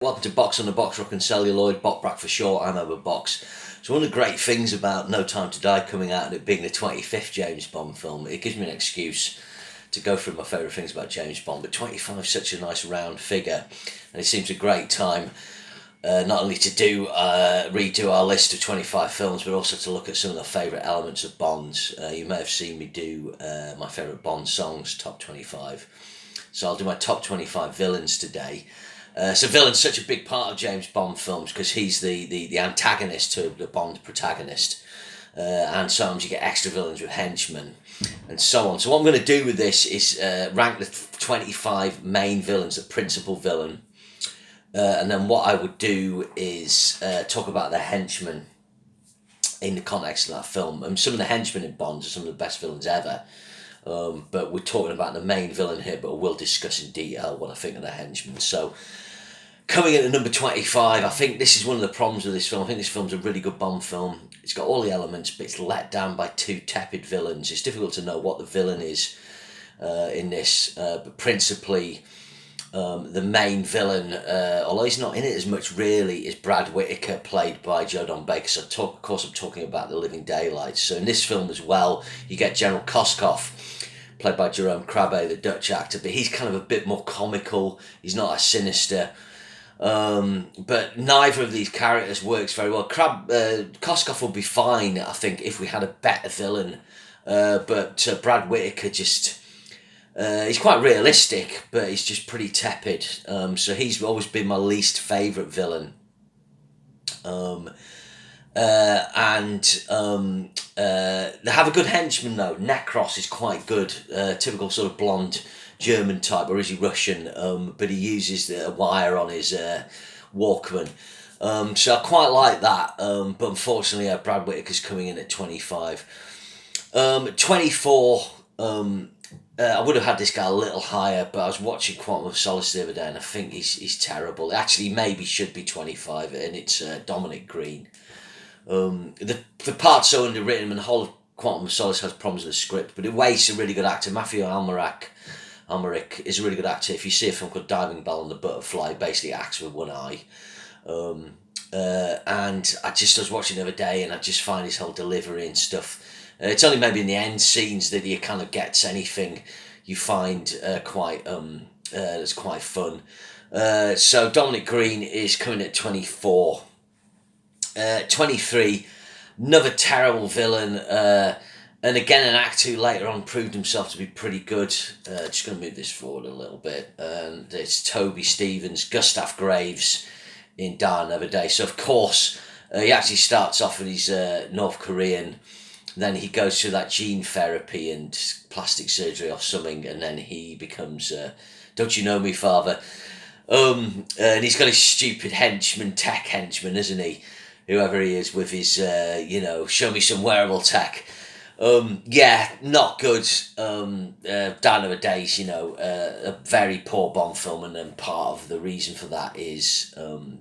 Welcome to Box on the Box, Rock and Celluloid, Botbrack for short, I'm over Box. So one of the great things about No Time to Die coming out and it being the 25th James Bond film, it gives me an excuse to go through my favourite things about James Bond, but 25 is such a nice round figure, and it seems a great time not only to redo our list of 25 films, but also to look at some of the favourite elements of Bonds. You may have seen me do my favourite Bond songs, top 25. So I'll do my top 25 villains today. So villain's such a big part of James Bond films because he's the antagonist to the Bond protagonist. And sometimes you get extra villains with henchmen and so on. So what I'm going to do with this is rank the 25 main villains, the principal villain. And then what I would do is talk about the henchmen in the context of that film. And some of the henchmen in Bond are some of the best villains ever. But we're talking about the main villain here, but we'll discuss in detail what I think of the henchmen. So, coming in at number 25, I think this is one of the problems with this film. I think this film's a really good Bond film. It's got all the elements, but it's let down by two tepid villains. It's difficult to know what the villain is in this, but principally the main villain, although he's not in it as much really, is Brad Whitaker, played by Joe Don Baker. So of course I'm talking about The Living Daylights. So in this film as well, you get General Koskov, played by Jerome Krabbe, the Dutch actor, but he's kind of a bit more comical. He's not as sinister. But neither of these characters works very well. Koskov would be fine, I think, if we had a better villain. But Brad Whitaker just... he's quite realistic, but he's just pretty tepid. So he's always been my least favourite villain. They have a good henchman though. Necros is quite good. Typical sort of blonde German type, or is he Russian? But he uses a wire on his Walkman. So I quite like that. But unfortunately, Brad Whitaker's coming in at 25. 24... I would have had this guy a little higher, but I was watching Quantum of Solace the other day and I think he's terrible. Actually, maybe should be 25, and it's Dominic Green. The part's so underwritten, and the whole of Quantum of Solace has problems with the script, but Waite's a really good actor. Matthew Almeric is a really good actor. If you see a film called Diving Bell and the Butterfly, basically acts with one eye. And I was watching the other day and I just find his whole delivery and stuff. It's only maybe in the end scenes that he kind of gets anything you find that's quite fun. So Dominic Green is coming at 24. 23, another terrible villain. And again, an actor who later on proved himself to be pretty good. Just going to move this forward a little bit. And it's Toby Stephens, Gustav Graves in Die Another Day. So of course, he actually starts off with his North Korean. Then he goes through that gene therapy and plastic surgery or something, and then he becomes, don't you know me, father? And he's got his stupid tech henchman, isn't he? Whoever he is with his, show me some wearable tech. Not good. Die Another Day, a very poor Bond film, and then part of the reason for that is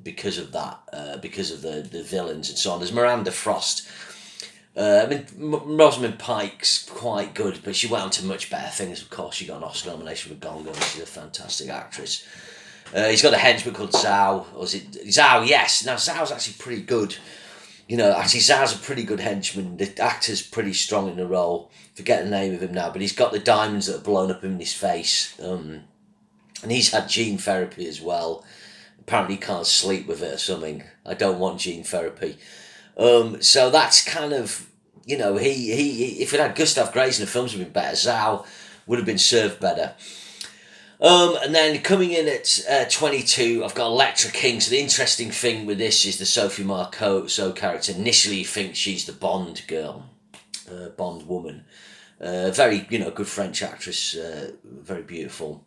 because of that, because of the villains and so on. There's Miranda Frost. Rosamund Pike's quite good, but she went on to much better things, of course. She got an Oscar nomination for Gone Girl, she's a fantastic actress. He's got a henchman called Zhao, or is it Zhao? Yes. Now Zhao's actually pretty good. Actually Zhao's a pretty good henchman. The actor's pretty strong in the role. Forget the name of him now, but he's got the diamonds that are blown up in his face. And he's had gene therapy as well. Apparently he can't sleep with it or something. I don't want gene therapy. So that's kind of, he if it had Gustav Graves in the films, would have been better. Zhao would have been served better. And then coming in at 22, I've got Electra King. So the interesting thing with this is the Sophie Marceau character. Initially you think she's the Bond girl, Bond woman. Very, good French actress, very beautiful.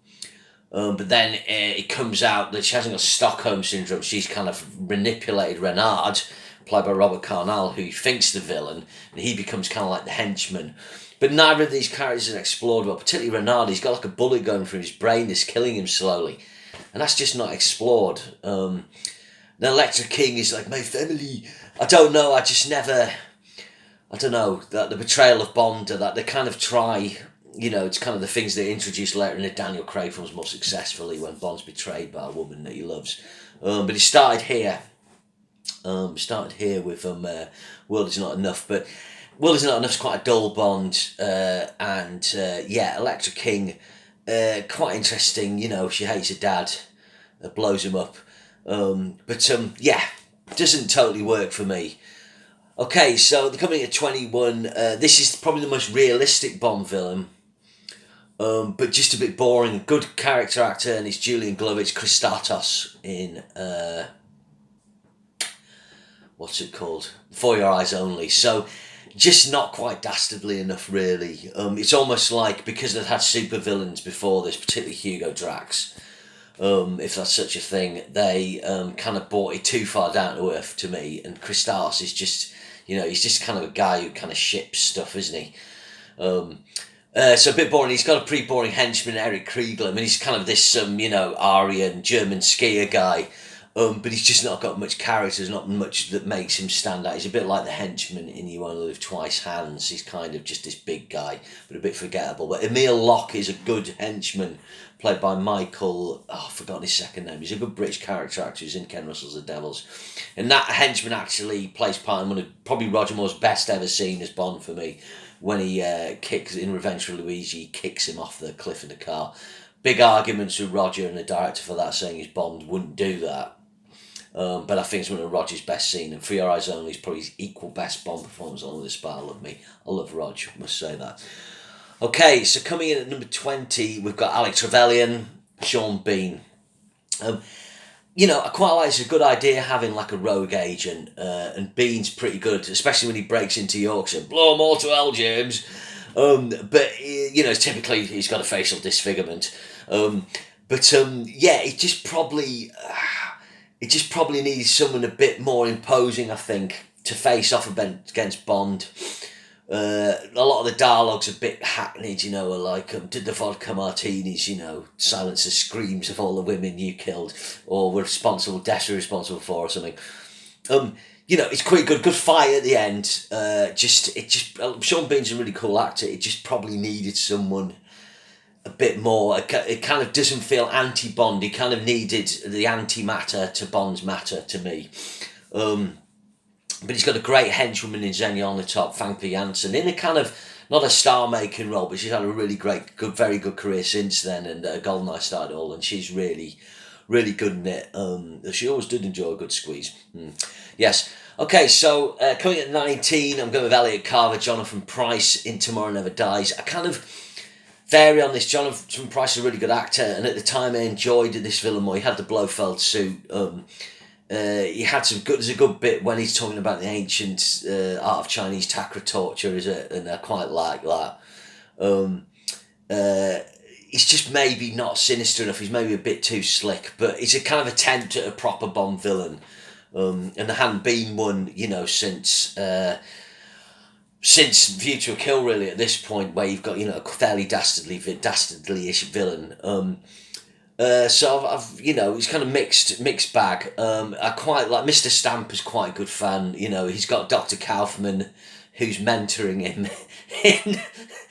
But then it comes out that she hasn't got Stockholm Syndrome. She's kind of manipulated Renard, played by Robert Carnell, who he thinks the villain, and he becomes kind of like the henchman. But neither of these characters are explored well, particularly Renard. He's got like a bullet going through his brain that's killing him slowly, and that's just not explored. Then Electra King is like, my family. I don't know, that the betrayal of Bond, that they kind of try, it's kind of the things they introduce later in the Daniel Craig films more successfully, when Bond's betrayed by a woman that he loves. But it started here. With World Is Not Enough, but World Is Not Enough is quite a dull Bond, and Electra King, quite interesting. You know, she hates her dad, blows him up, doesn't totally work for me. Okay, so they're coming at 21. This is probably the most realistic Bond villain, but just a bit boring. Good character actor, and it's Julian Glover. It's Christatos in what's it called? For Your Eyes Only. So, just not quite dastardly enough, really. It's almost like, because they've had super villains before this, particularly Hugo Drax, if that's such a thing, they kind of brought it too far down to earth to me. And Christatos is just, he's just kind of a guy who kind of ships stuff, isn't he? So a bit boring. He's got a pretty boring henchman, Eric Kriegler. I mean, he's kind of this, Aryan German skier guy. But he's just not got much character. There's not much that makes him stand out. He's a bit like the henchman in You Only Live Twice, Hans. He's kind of just this big guy, but a bit forgettable. But Emile Locke is a good henchman, played by Michael... I've forgotten his second name. He's a good British character actor who's in Ken Russell's The Devils. And that henchman actually plays part in one of probably Roger Moore's best ever scene as Bond for me, when he kicks, in Revenge for Luigi, he kicks him off the cliff in the car. Big arguments with Roger and the director for that, saying his Bond wouldn't do that. But I think it's one of Roger's best scenes, and For Your Eyes Only is probably his equal best Bond performance on this bar. I love me. I love Roger, must say that. Okay, so coming in at number 20, we've got Alec Trevelyan, Sean Bean. I quite like, it's a good idea having like a rogue agent, and Bean's pretty good, especially when he breaks into Yorkshire. Blow 'em all to hell, James. Typically he's got a facial disfigurement. It just probably... It just probably needs someone a bit more imposing, I think, to face off against Bond. A lot of the dialogue's a bit hackneyed, did the vodka martinis, silence the screams of all the women you killed, or were desperately responsible for, or something. It's quite good fight at the end. Sean Bean's a really cool actor. It just probably needed someone a bit more. It kind of doesn't feel anti-Bond. He kind of needed the anti-matter to Bond's matter to me. But he's got a great henchwoman in Xenia on the top, Fang Pi Janssen, in a kind of, not a star-making role, but she's had a really very good career since then, and GoldenEye started all, and she's really, really good in it. She always did enjoy a good squeeze. Yes. Okay, so coming at 19, I'm going with Elliot Carver, Jonathan Pryce in Tomorrow Never Dies. I kind of vary on this. Jonathan Pryce is a really good actor, and at the time I enjoyed this villain more. He had the Blofelds suit. He had there's a good bit when he's talking about the ancient art of Chinese takra torture, and I quite like that. He's just maybe not sinister enough. He's maybe a bit too slick, but it's a kind of attempt at a proper Bond villain. And there hadn't been one, since View to a Kill, really, at this point, where you've got, a fairly dastardly-ish villain. So I've it's kind of mixed bag. I quite like Mr. Stamp is quite a good fan. He's got Dr. Kaufman, who's mentoring him in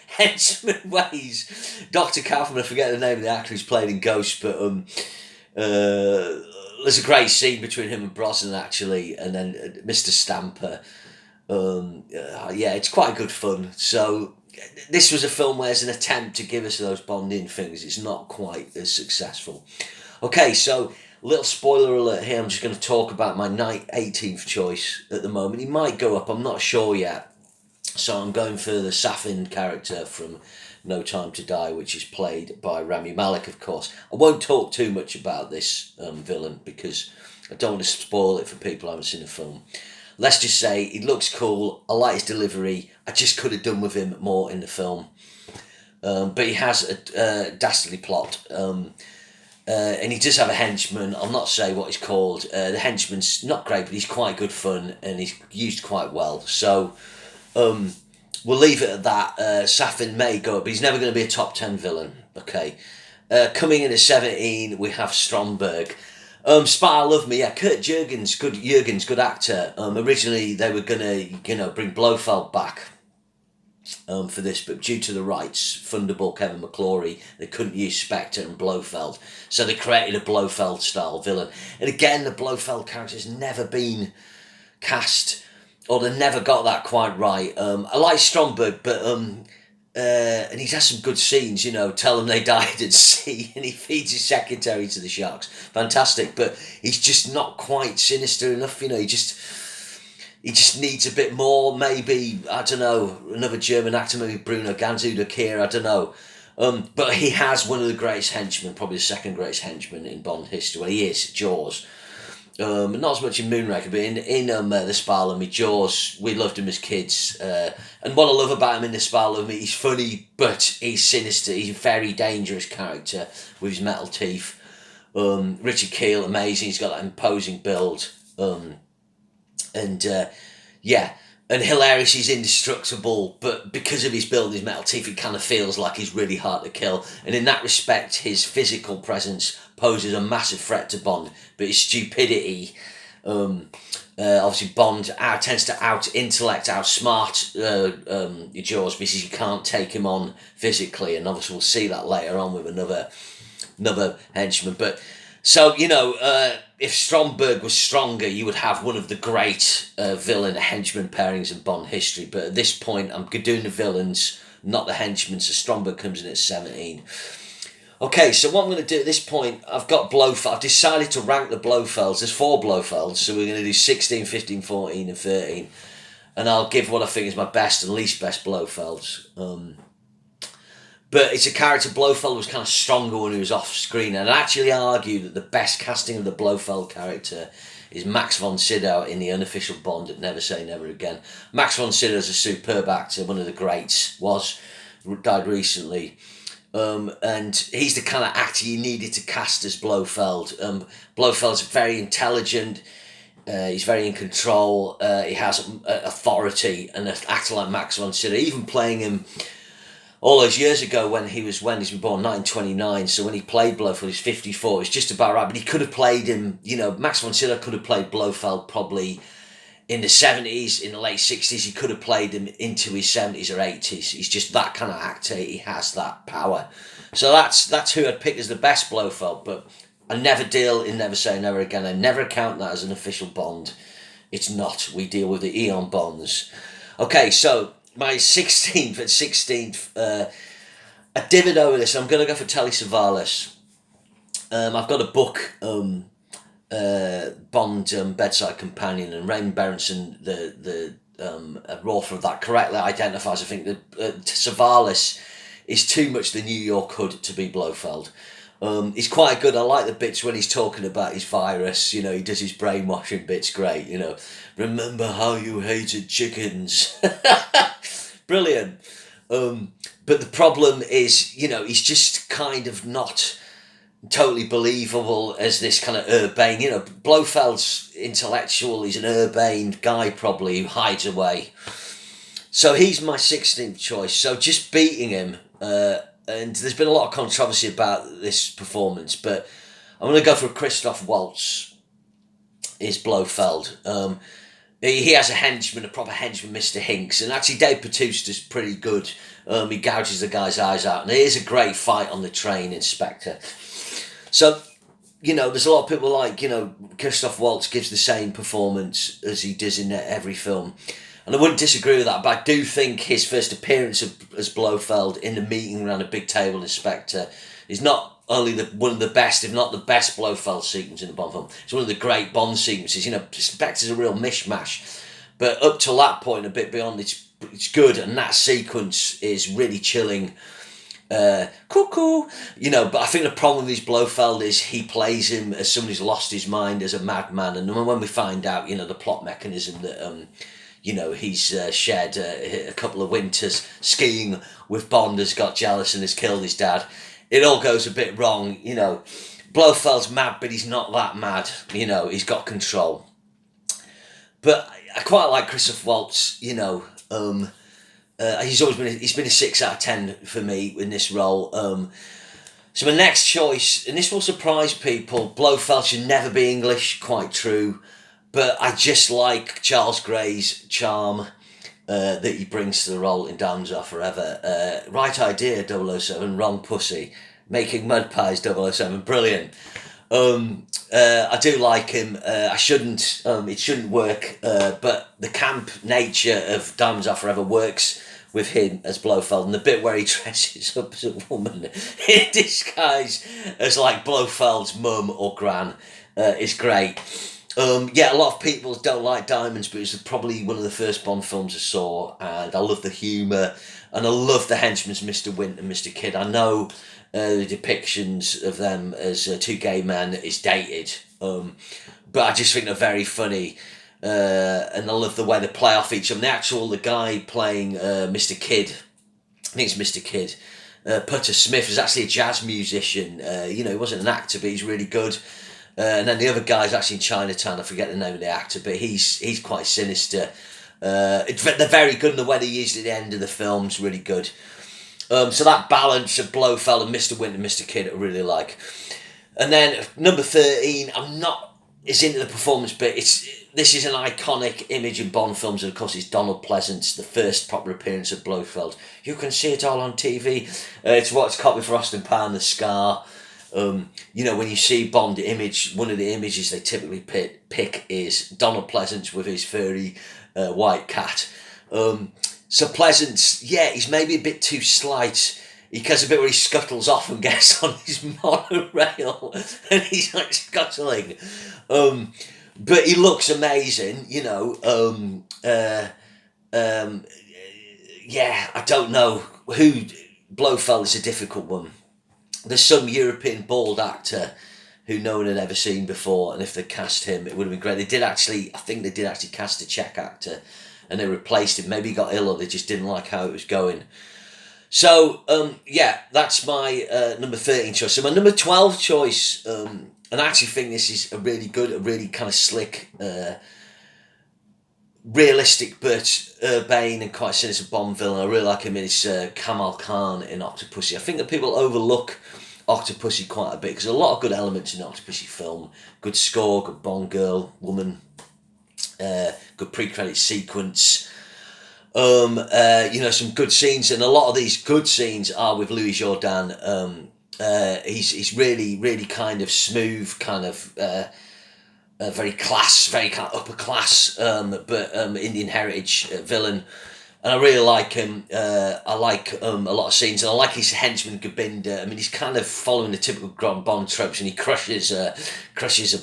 henchman ways. Dr. Kaufman, I forget the name of the actor who's played in Ghost, but there's a great scene between him and Brosnan, actually, and then Mr. Stamper. It's quite good fun. So this was a film where there's an attempt to give us those Bonding things. It's not quite as successful. Okay, so little spoiler alert here. I'm just going to talk about my 18th choice at the moment. He might go up, I'm not sure yet. So I'm going for the Safin character from No Time to Die, which is played by Rami Malek, of course. I won't talk too much about this villain because I don't want to spoil it for people who haven't seen the film. Let's just say he looks cool. I like his delivery. I just could have done with him more in the film. But he has a dastardly plot. And he does have a henchman. I'll not say what he's called. The henchman's not great, but he's quite good fun and he's used quite well. So we'll leave it at that. Safin may go up, but he's never going to be a top 10 villain. Okay. Coming in at 17, we have Stromberg. Spy Love Me, yeah, Kurt Jürgens, good actor. Originally they were gonna, bring Blofeld back, for this, but due to the rights, Thunderball Kevin McClory, they couldn't use Spectre and Blofeld, so they created a Blofeld style villain. And again, the Blofeld character's never been cast, or they never got that quite right. I like Stromberg, but and he's had some good scenes, you know, tell them they died at sea, and he feeds his secretary to the sharks. Fantastic, but he's just not quite sinister enough, you know. He just needs a bit more, maybe, I don't know, another German actor, maybe Bruno Ganz here, I don't know. But he has one of the greatest henchmen, probably the second greatest henchman in Bond history. Well, he is, Jaws. Not as much in Moonraker, but in The Spy Love Me, Jaws, we loved him as kids. And what I love about him in The Spy Love Me, he's funny, but he's sinister. He's a very dangerous character with his metal teeth. Richard Keel, amazing. He's got that imposing build. And hilarious, he's indestructible, but because of his build and his metal teeth, it kind of feels like he's really hard to kill. And in that respect, his physical presence poses a massive threat to Bond, but his stupidity, obviously Bond tends to out-intellect, outsmart Jaws, because you can't take him on physically, and obviously we'll see that later on with another henchman. But so, you know, if Stromberg was stronger, you would have one of the great villain henchman pairings in Bond history. But at this point, I'm doing the villains, not the henchmen, so Stromberg comes in at 17. Okay, so what I'm going to do at this point, I've got Blofeld. I've decided to rank the Blofelds. There's 4 Blofelds, so we're going to do 16, 15, 14 and 13. And I'll give what I think is my best and least best Blofelds. But it's a character, Blofeld was kind of stronger when he was off screen. And I actually argue that the best casting of the Blofeld character is Max von Sydow in the unofficial Bond at Never Say Never Again. Max von Sydow is a superb actor, one of the greats, died recently. And he's the kind of actor you needed to cast as Blofeld. Blofeld's very intelligent, he's very in control, he has authority, and an actor like Max von Sydow, even playing him all those years ago when he's been born 1929, so when he played Blofeld, he's 54, it's just about right, but he could have played him, you know, Max von Sydow could have played Blofeld probably in the 70s, in the late 60s, he could have played him into his 70s or 80s. He's just that kind of actor, he has that power. So that's who I'd pick as the best Blofeld, but I never deal in Never Say Never Again, I never count that as an official Bond. It's not, we deal with the Eon Bonds. Okay, so my 16th, I divvied over this. I'm going to go for Telly Savalas. I've got a book, Bond Bedside Companion, and Raymond Berenson, the author of that, correctly identifies, I think, that Savalas is too much the New York hood to be Blofeld. He's quite good. I like the bits when he's talking about his virus, you know, he does his brainwashing bits great, you know. Remember how you hated chickens. Brilliant. But the problem is, you know, he's just kind of not totally believable as this kind of urbane, you know, Blofeld's intellectual, he's an urbane guy probably who hides away. So he's my 16th choice. So just beating him, and there's been a lot of controversy about this performance, but I'm going to go for Christoph Waltz is Blofeld. He has a henchman, a proper henchman, Mr. Hinks, and actually Dave Bautista's pretty good. He gouges the guy's eyes out, and it is a great fight on the train, Inspector. So, you know, there's a lot of people like, you know, Christoph Waltz gives the same performance as he does in every film. And I wouldn't disagree with that, but I do think his first appearance as Blofeld in the meeting around a big table, Inspector, is not only one of the best, if not the best Blofeld sequence in the Bond film. It's one of the great Bond sequences. You know, Inspector's a real mishmash. But up to that point, a bit beyond, it's good. And that sequence is really chilling. Cuckoo, you know, but I think the problem with his Blofeld is he plays him as someone who's lost his mind, as a madman. And when we find out, you know, the plot mechanism that, you know, he's shared a couple of winters skiing with Bond, has got jealous and has killed his dad, it all goes a bit wrong, you know. Blofeld's mad, but he's not that mad, you know, he's got control. But I quite like Christoph Waltz, you know. He's been a 6 out of 10 for me in this role. So my next choice, and this will surprise people, Blofeld should never be English, quite true, but I just like Charles Gray's charm that he brings to the role in Diamonds Are Forever. Right idea, 007, wrong pussy. Making mud pies, 007, brilliant. I do like him. I shouldn't. It shouldn't work. But the camp nature of Diamonds Are Forever works with him as Blofeld, and the bit where he dresses up as a woman in disguise as like Blofeld's mum or gran is great. Yeah, a lot of people don't like Diamonds, but it's probably one of the first Bond films I saw, and I love the humour, and I love the henchmen's Mr. Wint and Mr. Kidd. I know the depictions of them as two gay men is dated, but I just think they're very funny, and I love the way they play off each other. The guy playing Mr. Kidd, I think it's Mr. Kidd, Putter Smith, is actually a jazz musician. He wasn't an actor, but he's really good. And then the other guy's actually in Chinatown. I forget the name of the actor, but he's quite sinister. They're very good, and the way they used it at the end of the film's really good. So that balance of Blofeld and Mr. Wint and Mr. Kidd I really like. And then number 13, I'm not as into the performance, but this is an iconic image in Bond films, and of course it's Donald Pleasance, the first proper appearance of Blofeld. You can see it all on TV. It's what's copied for Austin Power and the Scar. When you see Bond image, one of the images they typically pick is Donald Pleasance with his furry white cat. So Pleasance, he's maybe a bit too slight. He gets a bit where he scuttles off and gets on his monorail and he's like scuttling. But he looks amazing, I don't know who. Blofeld is a difficult one. There's some European bald actor who no one had ever seen before, and if they cast him, it would have been great. I think they did actually cast a Czech actor, and they replaced him. Maybe he got ill, or they just didn't like how it was going. So, that's my number 13 choice. So my number 12 choice, and I actually think this is a really kind of slick, realistic but urbane and quite sinister Bond villain. I really like him. Is Kamal Khan in Octopussy. I think that people overlook Octopussy quite a bit because there's a lot of good elements in the Octopussy film. Good score, good Bond girl, woman, good pre-credit sequence. Some good scenes, and a lot of these good scenes are with Louis Jourdan. He's really kind of smooth, kind of very kind of upper class, but Indian heritage villain, and I really like him. I like a lot of scenes, and I like his henchman Gobinder. I mean, he's kind of following the typical Bond tropes, and he crushes a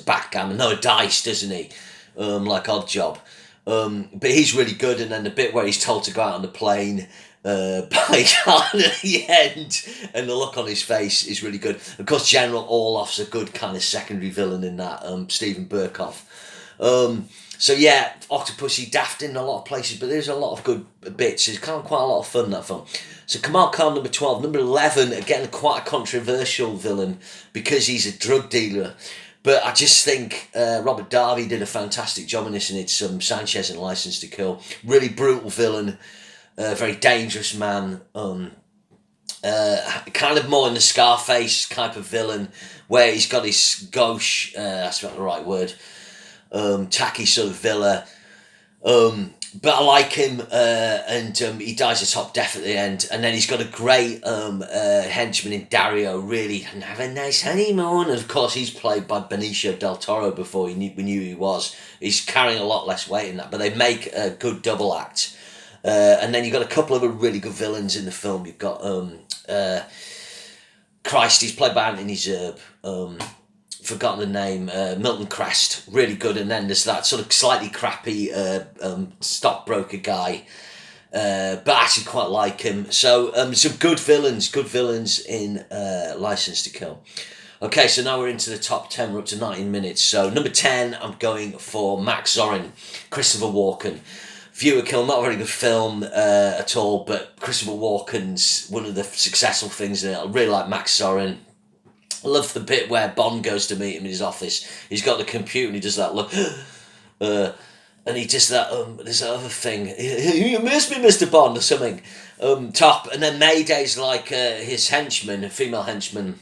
backgammon, no, a dice, doesn't he? Like Oddjob. But he's really good, and then the bit where he's told to go out on the plane by Khan at the end, and the look on his face is really good. Of course, General Orloff's a good kind of secondary villain in that, Stephen Burkoff. Octopussy daft in a lot of places, but there's a lot of good bits. It's kind of quite a lot of fun, that film. So Kamal Khan, number 12. Number 11, again, quite a controversial villain because he's a drug dealer. But I just think Robert Darby did a fantastic job in this, and it's Sanchez in License to Kill. Really brutal villain, very dangerous man. Kind of more in the Scarface type of villain, where he's got his gauche, that's not the right word, tacky sort of villa. But I like him, and he dies a top death at the end, and then he's got a great henchman in Dario, really, and have a nice honeymoon, and of course he's played by Benicio del Toro before we knew who he was. He's carrying a lot less weight in that, but they make a good double act. And then you've got a couple of really good villains in the film. You've got Christ, he's played by Anthony Zerbe, forgotten the name, Milton Crest, really good. And then there's that sort of slightly crappy stockbroker guy, but I actually quite like him. So some good villains in License to Kill. Okay, so now we're into the top 10. We're up to 19 minutes. So number 10, I'm going for Max Zorin, Christopher Walken. Viewer Kill, not a very good film at all, but Christopher Walken's one of the successful things in it. I really like Max Zorin. I love the bit where Bond goes to meet him in his office. He's got the computer and he does that look, and he does that, there's that other thing, you miss me, Mr. Bond, or something, top. And then Mayday's like his henchman, a female henchman,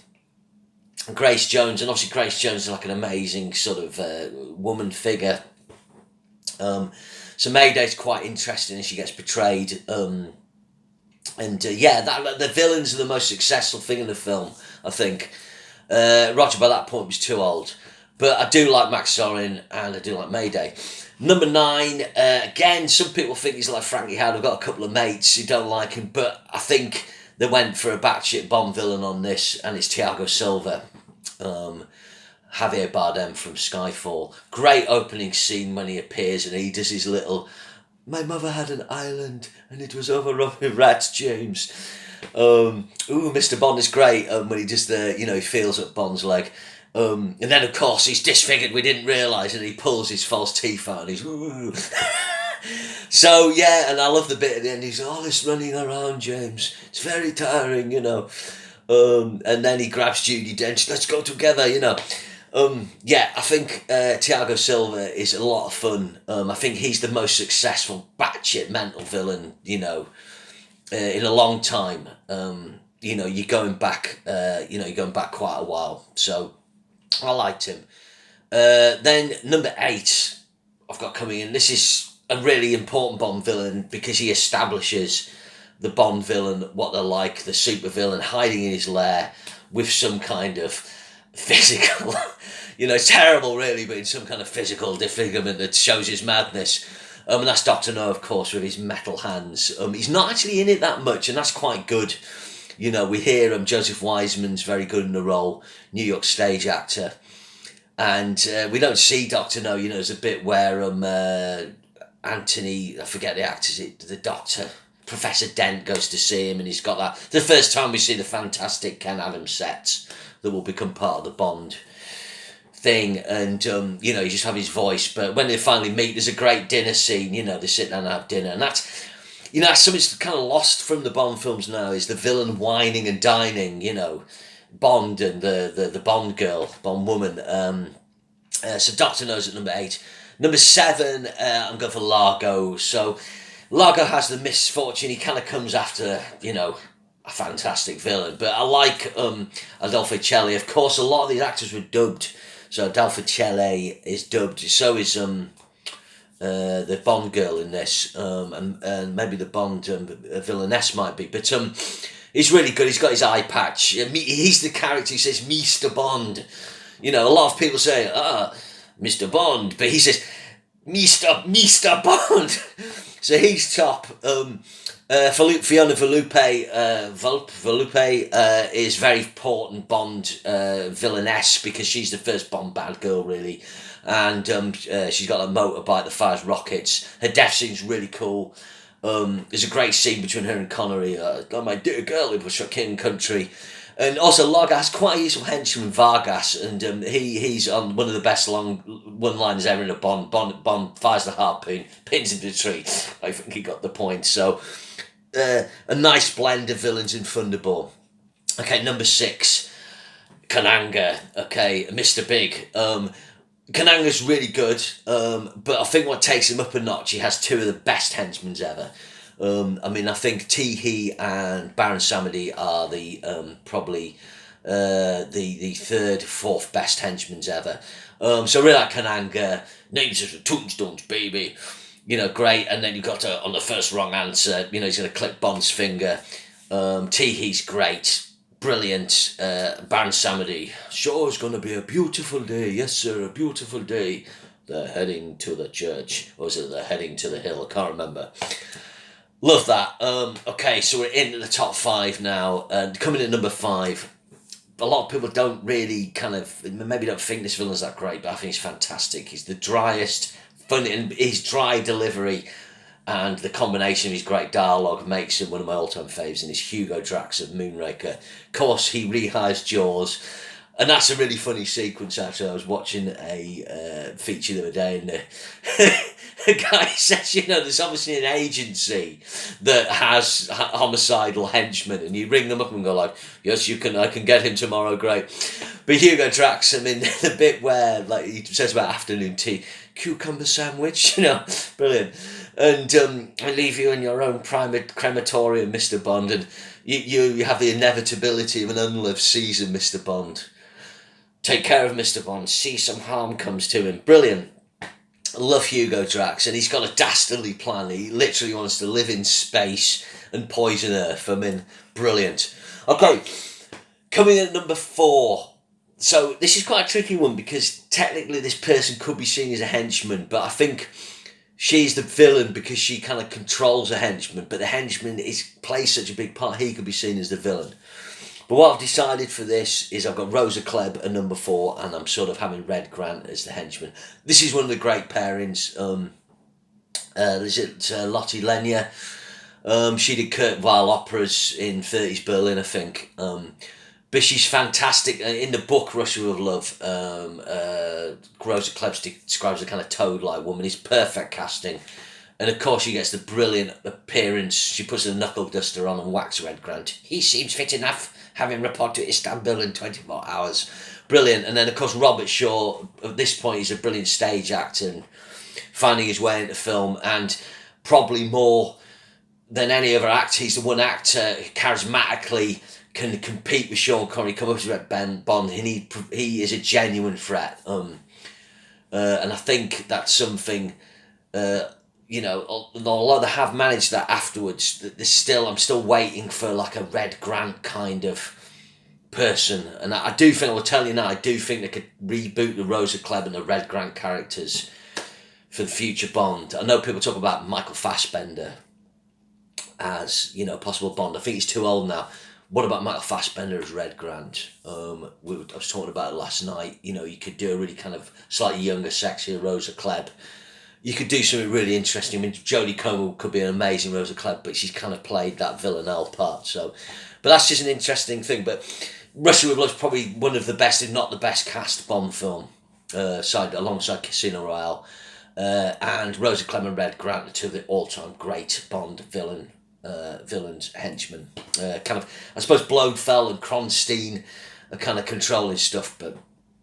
Grace Jones, and obviously Grace Jones is like an amazing sort of woman figure. So Mayday's quite interesting, and she gets betrayed. The villains are the most successful thing in the film, I think. Roger by that point was too old, but I do like Max Zorin and I do like Mayday. Number 9, again, some people think he's like Frankie Howard. I've got a couple of mates who don't like him, but I think they went for a batshit Bond villain on this, and it's Thiago Silva. Javier Bardem from Skyfall. Great opening scene when he appears and he does his little, "My mother had an island and it was overrun with rats, James." Mr. Bond is great when he does he feels up Bond's leg. And then, of course, he's disfigured, we didn't realise, and he pulls his false teeth out and he's... So, yeah, and I love the bit at the end, he's all this running around, James. It's very tiring, And then he grabs Judi Dench, let's go together, I think Thiago Silva is a lot of fun. I think he's the most successful batshit mental villain, in a long time. You're going back quite a while. So I liked him. Then number 8, I've got coming in. This is a really important Bond villain because he establishes the Bond villain, what they're like, the super villain hiding in his lair with some kind of physical, terrible really, but in some kind of physical disfigurement that shows his madness. And that's Dr. No, of course, with his metal hands. He's not actually in it that much, and that's quite good. We hear Joseph Wiseman's very good in the role, New York stage actor. And we don't see Dr. No, there's a bit where Anthony, I forget the actor's, the doctor, Professor Dent goes to see him, and he's got that. The first time we see the fantastic Ken Adams sets that will become part of the Bond thing, and you just have his voice. But when they finally meet, there's a great dinner scene. They sit down and have dinner, and that's something that's kind of lost from the Bond films now, is the villain whining and dining. Bond and the Bond girl, Bond woman. So Dr. No's at number 8. Number 7, I'm going for Largo. So Largo has the misfortune, he kind of comes after a fantastic villain, but I like Adolfo Celli. Of course, a lot of these actors were dubbed. So Adolfo Celli is dubbed. So is the Bond girl in this, and maybe the Bond villainess might be. But he's really good. He's got his eye patch. He's the character. He says Mr. Bond. A lot of people say Mr. Bond, but he says Mr. Bond. So he's top. Fiona Volpe is very important Bond villainess because she's the first Bond bad girl, really. And she's got a motorbike that fires rockets. Her death scene's really cool. There's a great scene between her and Connery. My dear girl, it was your king country. And also Largo has quite a useful henchman, Vargas, and he's on one of the best long one-liners ever in a Bond. Bond fires the harpoon, pins into the tree. I think he got the point. So a nice blend of villains in Thunderball. Okay, number 6, Kananga. Okay, Mr. Big. Kananga's really good, but I think what takes him up a notch, he has 2 of the best henchmen ever. I think Teehee and Baron Samedi are the probably the 3rd, 4th best henchmen ever. So I really like Kananga. Names of the Tombstones, baby. Great. And then you got on the first wrong answer, he's going to clip Bond's finger. Teehee's great. Brilliant. Baron Samedi. Sure, it's going to be a beautiful day. Yes, sir, a beautiful day. They're heading to the church. Or is it they're heading to the hill? I can't remember. Love that. Okay, so we're into the top 5 now. And coming in number 5, a lot of people don't really maybe don't think this villain's that great, but I think he's fantastic. He's the driest, funny, and his dry delivery and the combination of his great dialogue makes him one of my all-time faves, and is Hugo Drax of Moonraker. Of course, he rehires Jaws, and that's a really funny sequence, actually. I was watching a feature the other day, and the guy says, there's obviously an agency that has homicidal henchmen, and you ring them up and go like, yes, you can, I can get him tomorrow, great. But Hugo Drax, the bit where he says about afternoon tea, cucumber sandwich, brilliant. And I leave you in your own private crematorium, Mr. Bond, and you have the inevitability of an unloved season, Mr. Bond. Take care of Mr. Bond, see some harm comes to him. Brilliant. I love Hugo Drax, and he's got a dastardly plan. He literally wants to live in space and poison Earth. I mean, brilliant. Okay, coming in at number 4. So this is quite a tricky one because technically this person could be seen as a henchman, but I think she's the villain because she kind of controls a henchman, but the henchman plays such a big part, he could be seen as the villain. But what I've decided for this is I've got Rosa Klebb at number 4, and I'm sort of having Red Grant as the henchman. This is one of the great pairings. Lottie Lenya. She did Kurt Weill operas in 30s Berlin, I think. But she's fantastic. In the book Russia with Love, Rosa Klebb describes a kind of toad-like woman. It's perfect casting. And of course she gets the brilliant appearance. She puts a knuckle duster on and whacks Red Grant. He seems fit enough, having report to Istanbul in 24 hours. Brilliant. And then of course Robert Shaw, at this point, he's a brilliant stage actor and finding his way into film, and probably more than any other actor, he's the one actor who charismatically can compete with Sean Connery, come up to Red Bond, and he is a genuine threat. And I think that's something, although they have managed that afterwards, I'm still waiting for like a Red Grant kind of person. And I do think, I will tell you now, I do think they could reboot the Rosa Klebb and the Red Grant characters for the future Bond. I know people talk about Michael Fassbender as, possible Bond. I think he's too old now. What about Michael Fassbender as Red Grant? I was talking about it last night. You could do a really kind of slightly younger, sexier Rosa Klebb. You could do something really interesting. I mean, Jodie Comer could be an amazing Rosa Klebb, but she's kind of played that villanelle part. So, but that's just an interesting thing. But Russia with Love is probably one of the best, if not the best, cast Bond film, alongside Casino Royale. And Rosa Klebb and Red Grant are two of the all-time great Bond villains, henchmen. I suppose Blofeld and Kronstein are kind of controlling stuff, but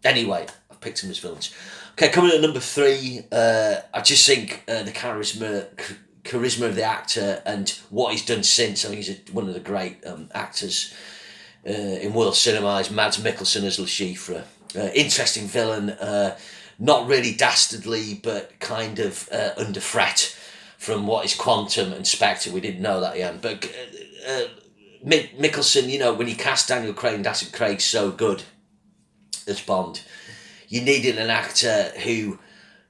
anyway, I've picked them as villains. Okay, coming at number 3, I just think the charisma of the actor and what he's done since. I think he's one of the great actors in world cinema. Is Mads Mikkelsen as Le Chiffre. Interesting villain, not really dastardly, but kind of under threat from what is Quantum and Spectre. We didn't know that yet. But Mikkelsen, when you cast Daniel Craig, Daniel Craig's so good as Bond, you needed an actor who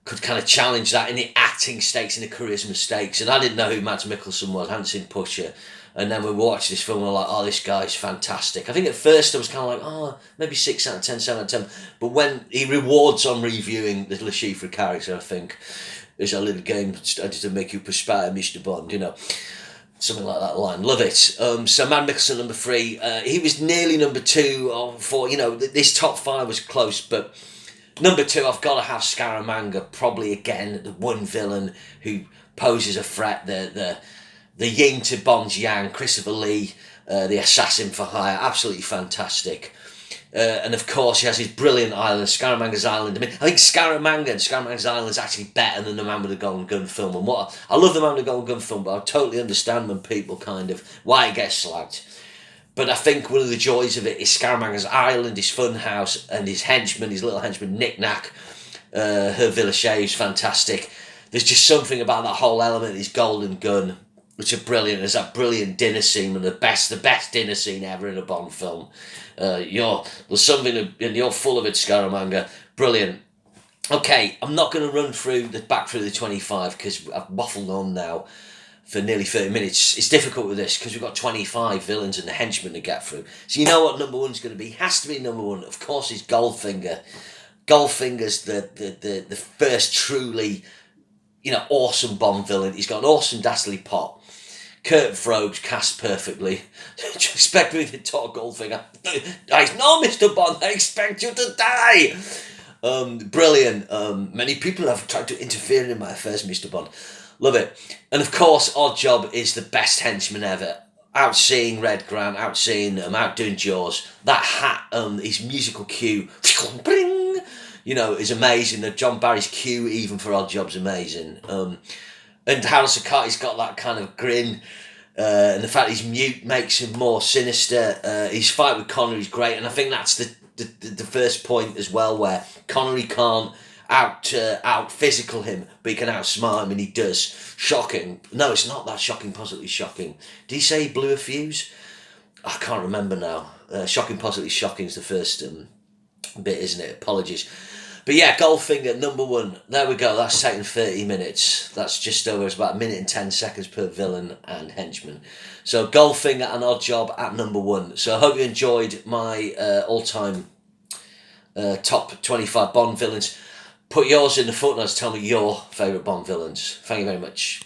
could kind of challenge that in the acting stakes, in the charisma stakes. And I didn't know who Mads Mikkelsen was. I hadn't seen Pusher. And then we watched this film and we're like, oh, this guy's fantastic. I think at first I was kind of like, oh, maybe 6 out of 10, 7 out of 10. But when he rewards on reviewing the Le Chiffre character, I think, there's a little game started to make you perspire, Mr. Bond, something like that line. Love it. So Mads Mikkelsen, number 3. He was nearly number 2 or 4. This top 5 was close, but number 2, I've got to have Scaramanga. Probably again the one villain who poses a threat. The yin to Bond's yang. Christopher Lee, the assassin for hire. Absolutely fantastic. And of course, he has his brilliant island, Scaramanga's Island. I mean, I think Scaramanga's Island is actually better than the Man with the Golden Gun film. And I love the Man with the Golden Gun film, but I totally understand when people why it gets slagged. But I think one of the joys of it is Scaramanga's Island, his fun house, and his little henchman, Knick Knack, her Villa Shave's fantastic. There's just something about that whole element, his golden gun, which are brilliant. There's that brilliant dinner scene, and the best dinner scene ever in a Bond film. There's something, and you're full of it, Scaramanga. Brilliant. Okay, I'm not going to run back through the 25 because I've waffled on now for nearly 30 minutes. It's difficult with this because we've got 25 villains and the henchmen to get through. So you know what number 1's going to be? Has to be number 1. Of course, it's Goldfinger. Goldfinger's the first truly, awesome Bond villain. He's got an awesome dastardly pop. Kurt Frobe cast perfectly. Do you expect me to talk Goldfinger? No, Mr. Bond, I expect you to die. Brilliant. Many people have tried to interfere in my affairs, Mr. Bond. Love it. And of course, Oddjob is the best henchman ever. Outseeing Red Grant, outdoing Jaws. That hat, his musical cue, is amazing. The John Barry's cue, even for Oddjob's amazing. And Harold Sakati's got that kind of grin, and the fact he's mute makes him more sinister. His fight with Connery's great, and I think that's the first point as well, where Connery can't out physical him, but he can outsmart him, and he does. Shocking. No, it's not that shocking, positively shocking. Did he say he blew a fuse? I can't remember now. Shocking, positively shocking is the first bit, isn't it? Apologies. But yeah, Goldfinger, number one. There we go. That's taken 30 minutes. That's just over. It's about a minute and 10 seconds per villain and henchman. So Goldfinger and Odd Job at number one. So I hope you enjoyed my all-time top 25 Bond villains. Put yours in the footnotes. Tell me your favourite Bond villains. Thank you very much.